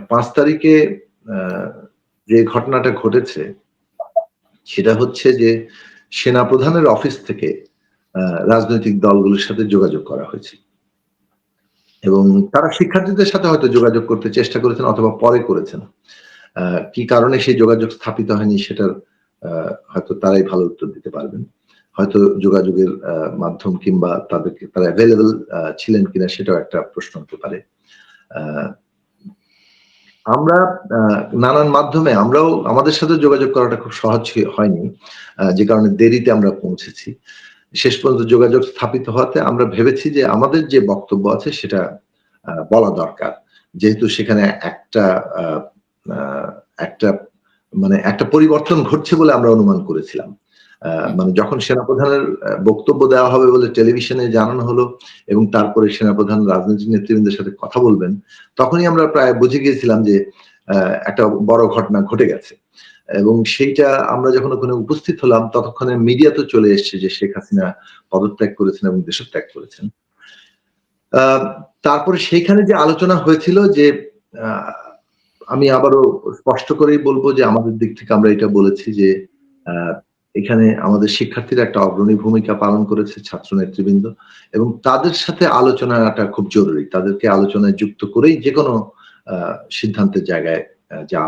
৫ তারিখে আ যে ঘটনাটা ঘটেছে সেটা হচ্ছে যে সেনাপ্রধানের অফিস থেকে আ রাজনৈতিক দলগুলোর সাথে যোগাযোগ করা হয়েছে। এবং তারা শিক্ষার্থীদের সাথে হয়তো যোগাযোগ করতে চেষ্টা করেছেন অথবা পরে করেছেন। আ কি কারণে সেই যোগাযোগ স্থাপিত হয়নি সেটার আ হয়তো তারাই ভালো উত্তর দিতে পারবেন। হয়তো যোগাযোগের মাধ্যম কিংবা তারা এভেইলেবল ছিলেন কিনা সেটাও একটা প্রশ্ন হতে পারে। আ আমরা আ নানান মাধ্যমে আমরাও আমাদের সাথে যোগাযোগ করাটা খুব সহজ হয়নি। যে কারণে দেরিতে আমরা পৌঁছেছি। শেষ পর্যন্ত যোগাযোগ স্থাপিত হওয়াতে আমরা ভেবেছি যে আমাদের যে বক্তব্য আছে সেটা বলা দরকার। যেহেতু সেখানে একটা আ আ একটা মানে একটা পরিবর্তন ঘটছে বলে আমরা অনুমান করেছিলাম। হুম। মানে যখন সেনাপ্রধানের বক্তব্য দেওয়া হবে বলে টেলিভিশনে জানানো হলো এবং তারপরে সেনাপ্রধান রাজনৈতিক নেতৃবৃন্দের সাথে কথা বলবেন, তখনই আমরা প্রায় বুঝে গিয়েছিলাম যে আ একটা বড় ঘটনা ঘটে গেছে। এবং সেইটা আমরা যখন ওখানে উপস্থিত হলাম ততক্ষণে মিডিয়া তো চলে এসছে যে শেখ হাসিনা পদত্যাগ করেছেন এবং দেশত্যাগ করেছেন। আ তারপরে সেইখানে যে আলোচনা হয়েছিল যে আ আমি আবারও স্পষ্ট করেই বলব যে আমাদের দিক থেকে আমরা এটা বলেছি যে আ এখানে আমাদের শিক্ষার্থীরা একটা অগ্রণী ভূমিকা পালন করেছে ছাত্র নেতৃবৃন্দ এবং তাদের সাথে আলোচনাটা খুব জরুরি। তাদেরকে আলোচনায় যুক্ত করেই যেকোনো আ সিদ্ধান্তের জায়গায় যাওয়া